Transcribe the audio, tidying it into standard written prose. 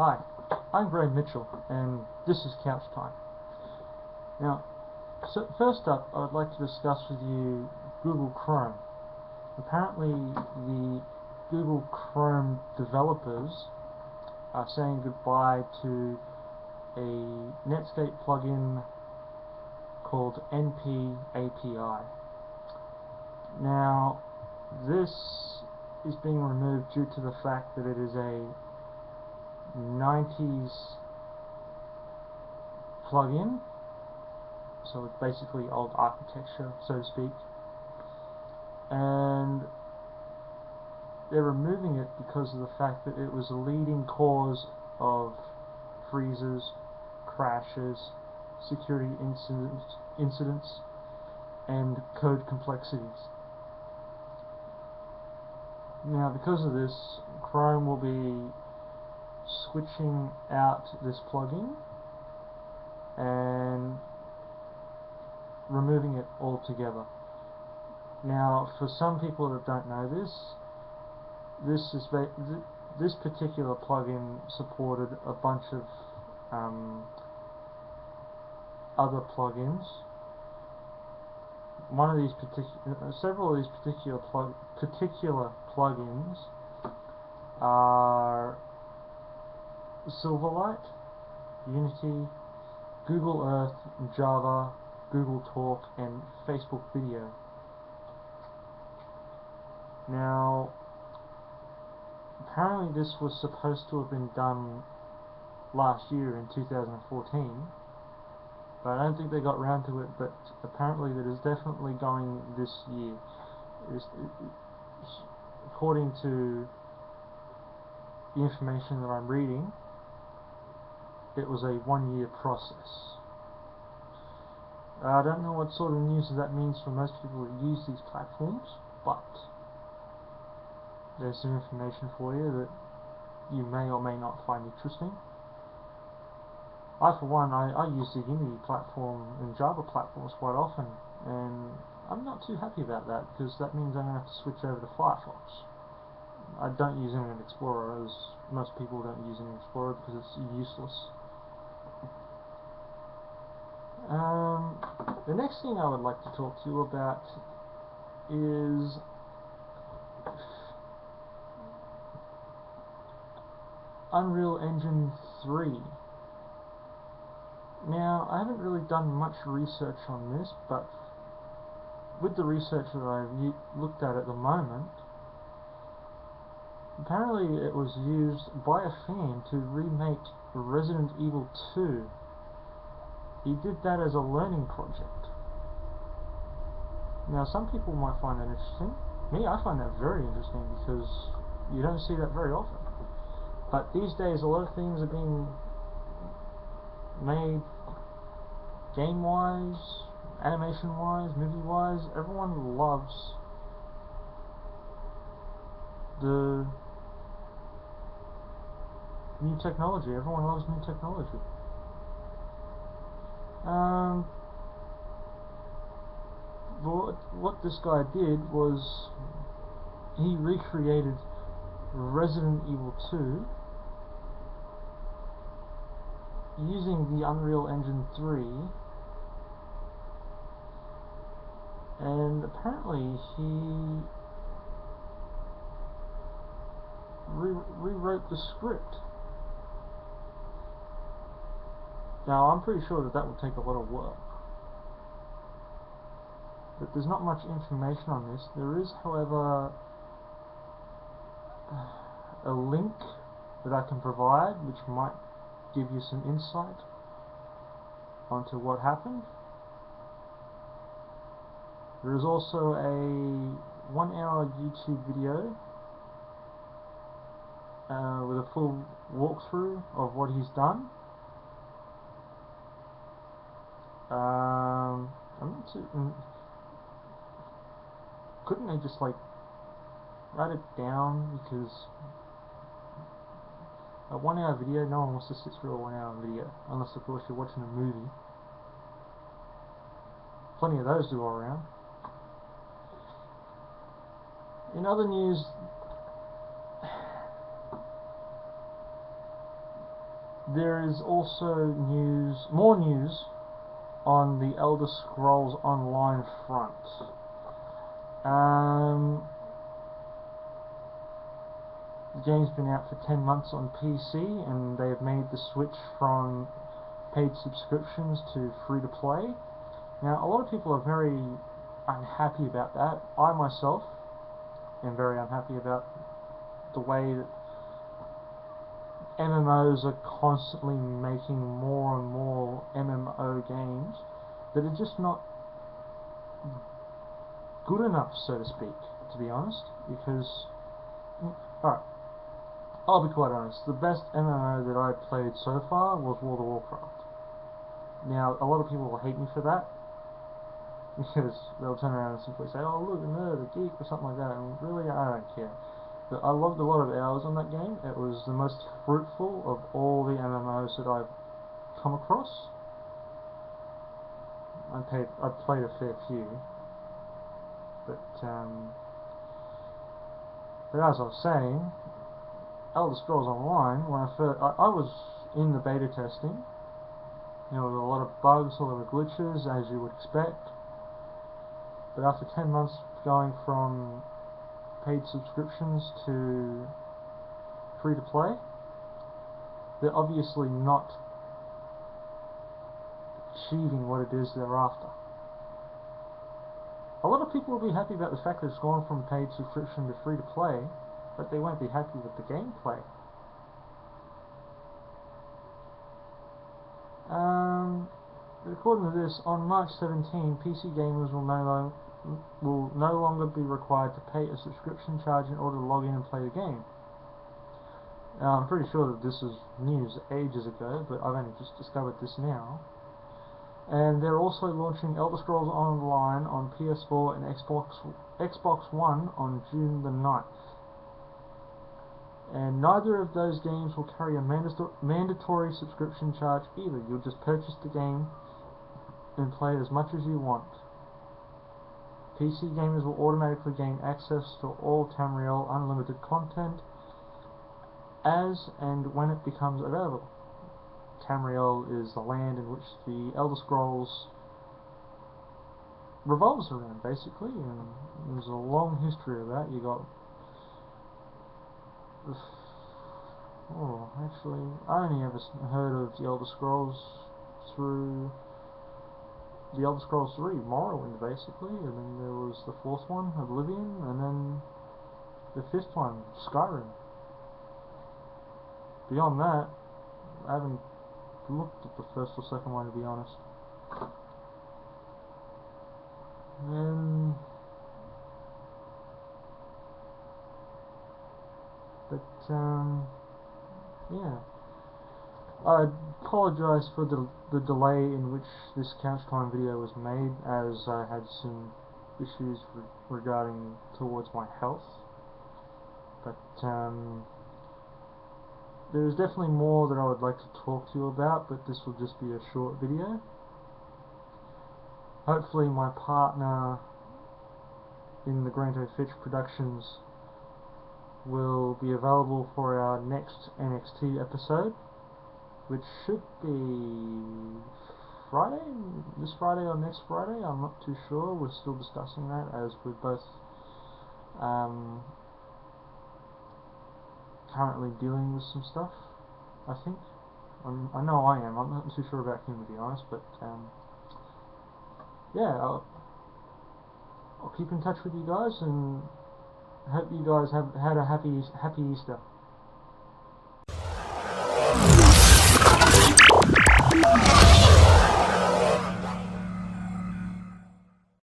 Hi, I'm Graham Mitchell, and this is Couch Time. Now, first up, I would like to discuss with you Google Chrome. Apparently, the Google Chrome developers are saying goodbye to a Netscape plugin called NP API. Now, this is being removed due to the fact that it is a 90s plugin, so it's basically old architecture, so to speak, and they're removing it because of the fact that it was a leading cause of freezes, crashes, security incidents, and code complexities. Now, because of this, Chrome will be switching out this plugin and removing it altogether. Now, for some people that don't know this particular plugin supported a bunch of other plugins. Several of these particular plugins are Silverlight, Unity, Google Earth, Java, Google Talk, and Facebook Video. Now, apparently this was supposed to have been done last year in 2014, but I don't think they got round to it, but apparently it is definitely going this year. According to the information that I'm reading, it was a 1-year process. I don't know what sort of news that means for most people that use these platforms, but there's some information for you that you may or may not find interesting. I, for one, I use the Unity platform and Java platforms quite often, and I'm not too happy about that, because that means I'm going to have to switch over to Firefox. I don't use Internet Explorer, as most people don't use Internet Explorer because it's useless. The next thing I would like to talk to you about is Unreal Engine 3. Now, I haven't really done much research on this, but with the research that I've looked at the moment, apparently it was used by a fan to remake Resident Evil 2. He did that as a learning project. Now, some people might find that interesting. Me, I find that very interesting, because you don't see that very often. But these days, a lot of things are being made game-wise, animation-wise, movie-wise. Everyone loves the new technology. Everyone loves new technology. What this guy did was he recreated Resident Evil 2 using the Unreal Engine 3, and apparently he rewrote the script. Now, I'm pretty sure that would take a lot of work, but there's not much information on this. There is, however, a link that I can provide which might give you some insight onto what happened. There is also a 1-hour YouTube video with a full walkthrough of what he's done. I'm not too, couldn't they just like write it down, because a 1-hour video, no one wants to sit through a 1-hour video, unless of course you're watching a movie. Plenty of those do go around. In other news, There is also more news on the Elder Scrolls Online front. The game's been out for 10 months on PC, and they have made the switch from paid subscriptions to free-to-play. Now, a lot of people are very unhappy about that. I myself am very unhappy about the way that MMOs are constantly making more and more MMO games that are just not good enough, so to speak, to be honest, because, alright, I'll be quite honest, the best MMO that I've played so far was World of Warcraft. Now, a lot of people will hate me for that, because they'll turn around and simply say, oh look, a nerd, a geek, or something like that, and really, I don't care. But I loved a lot of hours on that game. It was the most fruitful of all the MMOs that I've come across. I've played a fair few, but as I was saying, Elder Scrolls Online, when I was in the beta testing, there were a lot of bugs, a lot of glitches, as you would expect. But after 10 months going from paid subscriptions to free to play, they're obviously not achieving what it is they're after. A lot of people will be happy about the fact that it's gone from paid subscription to free to play, but they won't be happy with the gameplay. According to this, on March 17, PC gamers will no longer be required to pay a subscription charge in order to log in and play the game. I'm pretty sure that this is news ages ago, but I've only just discovered this now. And they're also launching Elder Scrolls Online on PS4 and Xbox One on June the 9th. And neither of those games will carry a mandatory subscription charge either. You'll just purchase the game and play as much as you want. PC gamers will automatically gain access to all Tamriel unlimited content as and when it becomes available. Tamriel is the land in which the Elder Scrolls revolves around, basically, and there's a long history of that. You got actually, I only ever heard of the Elder Scrolls through the Elder Scrolls 3, Morrowind, basically, and then there was the fourth one, Oblivion, and then the fifth one, Skyrim. Beyond that, I haven't looked at the first or second one, to be honest. Yeah. I apologise for the delay in which this couch time video was made, as I had some issues regarding towards my health. But there is definitely more that I would like to talk to you about, but this will just be a short video. Hopefully my partner in the Granto Fitch Productions will be available for our next NXT episode, which should be this Friday or next Friday, I'm not too sure. We're still discussing that, as we're both currently dealing with some stuff, I think. I know I am. I'm not too sure about him, to be honest, but yeah, I'll keep in touch with you guys, and hope you guys have had a happy Easter.